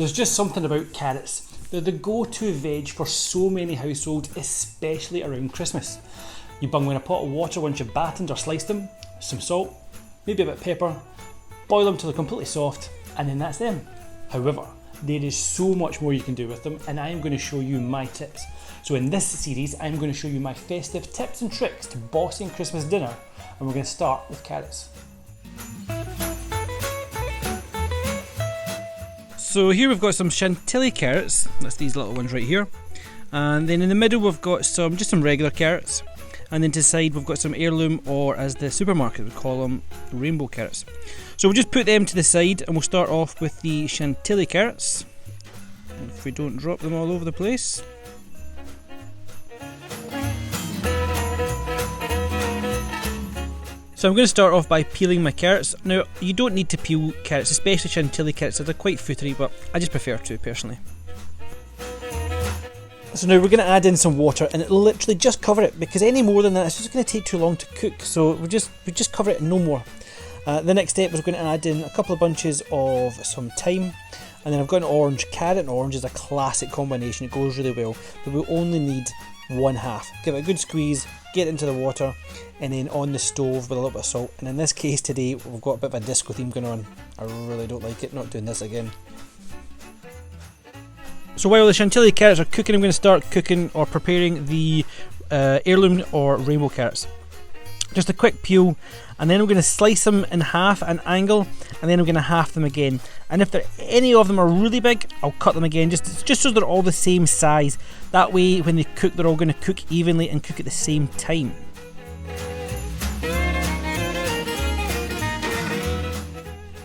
There's just something about carrots. They're the go-to veg for so many households, especially around Christmas. You bung them in a pot of water once you've battened or sliced them, some salt, maybe a bit of pepper, boil them till they're completely soft, and then that's them. However, there is so much more you can do with them, and I am going to show you my tips. So in this series, I'm going to show you my festive tips and tricks to bossing Christmas dinner, and we're going to start with carrots. So here we've got some Chantilly carrots, that's these little ones right here, and then in the middle we've got just some regular carrots, and then to the side we've got some heirloom, or as the supermarket would call them, rainbow carrots. So we'll just put them to the side and we'll start off with the Chantilly carrots, if we don't drop them all over the place. So I'm going to start off by peeling my carrots. Now, you don't need to peel carrots, especially Chantilly carrots, they're quite footery, but I just prefer to personally. So now we're going to add in some water, and it'll literally just cover it, because any more than that it's just going to take too long to cook, so we just cover it and no more. The next step is we're going to add in a couple of bunches of some thyme, and then I've got an orange. Carrot and orange is a classic combination, it goes really well, but we'll only need 1/2. Give it a good squeeze, get it into the water, and then on the stove with a little bit of salt. And in this case today we've got a bit of a disco theme going on. I really don't like it, not doing this again. So while the Chantilly carrots are cooking, I'm going to start cooking or preparing the heirloom or rainbow carrots. Just a quick peel, and then I'm going to slice them in half at an angle, and then I'm going to half them again. And if any of them are really big, I'll cut them again, just so they're all the same size. That way when they cook, they're all going to cook evenly and cook at the same time.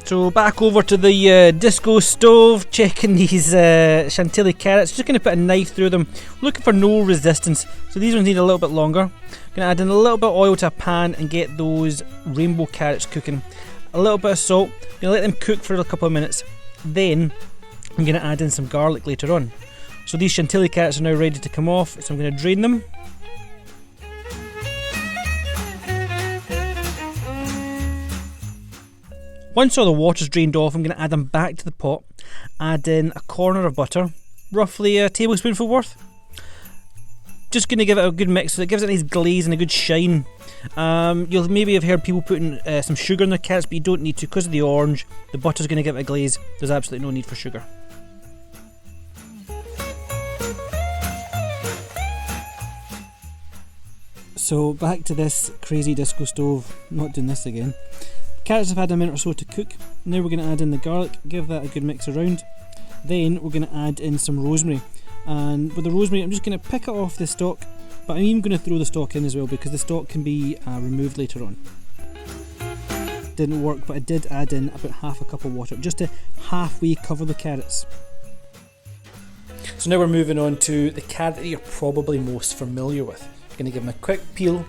So back over to the disco stove, checking these Chantilly carrots. Just going to put a knife through them, looking for no resistance. So these ones need a little bit longer. Going to add in a little bit of oil to a pan and get those rainbow carrots cooking. A little bit of salt. Going to let them cook for a couple of minutes. Then I'm going to add in some garlic later on. So these Chantilly carrots are now ready to come off. So I'm going to drain them. Once all the water's drained off, I'm going to add them back to the pot. Add in a corner of butter, roughly a tablespoonful worth. Just going to give it a good mix so it gives it a nice glaze and a good shine. You'll maybe have heard people putting some sugar in their carrots, but you don't need to because of the orange. The butter's going to give it a glaze. There's absolutely no need for sugar. So back to this crazy disco stove. Not doing this again. Carrots have had a minute or so to cook. Now we're going to add in the garlic, give that a good mix around. Then we're going to add in some rosemary. And with the rosemary, I'm just going to pick it off the stalk, but I'm even going to throw the stalk in as well because the stalk can be removed later on. Didn't work, but I did add in about half a cup of water just to halfway cover the carrots. So now we're moving on to the carrot that you're probably most familiar with. I'm going to give them a quick peel,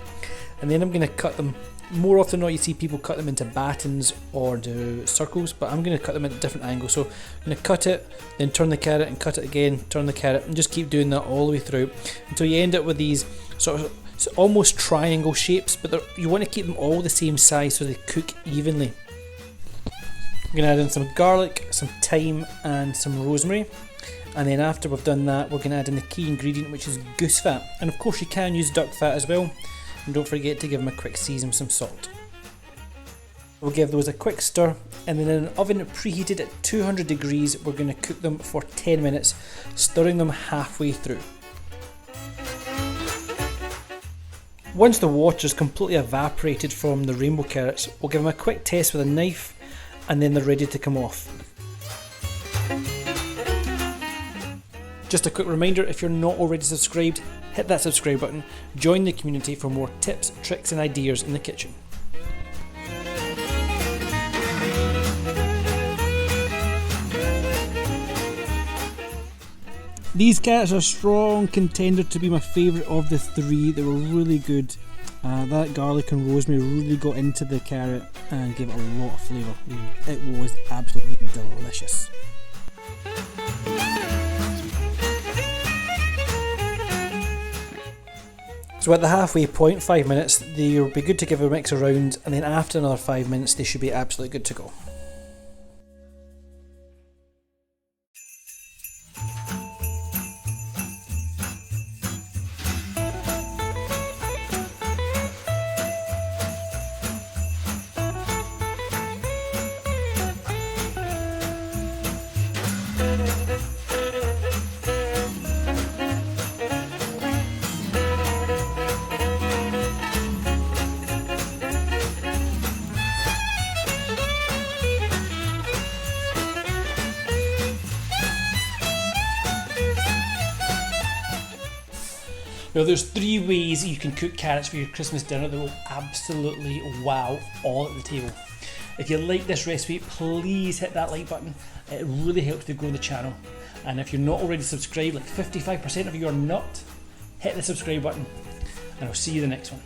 and then I'm going to cut them. More often than not, you see people cut them into batons or do circles, but I'm going to cut them at a different angle. So I'm going to cut it, then turn the carrot and cut it again, turn the carrot, and just keep doing that all the way through until you end up with these sort of almost triangle shapes, but you want to keep them all the same size so they cook evenly. I'm going to add in some garlic, some thyme and some rosemary, and then after we've done that we're going to add in the key ingredient, which is goose fat, and of course you can use duck fat as well. And don't forget to give them a quick season with some salt. We'll give those a quick stir, and then in an oven preheated at 200 degrees we're going to cook them for 10 minutes, stirring them halfway through. Once the water is completely evaporated from the rainbow carrots, we'll give them a quick test with a knife, and then they're ready to come off. Just a quick reminder, if you're not already subscribed, hit that subscribe button, join the community for more tips, tricks and ideas in the kitchen. These carrots are a strong contender to be my favourite of the three. They were really good. That garlic and rosemary really got into the carrot and gave it a lot of flavour. It was absolutely delicious. So at the halfway point, 5 minutes, they'll be good to give a mix around, and then after another 5 minutes they should be absolutely good to go. Now there's 3 ways you can cook carrots for your Christmas dinner that will absolutely wow all at the table. If you like this recipe, please hit that like button. It really helps to grow the channel. And if you're not already subscribed, like 55% of you are not, hit the subscribe button. And I'll see you in the next one.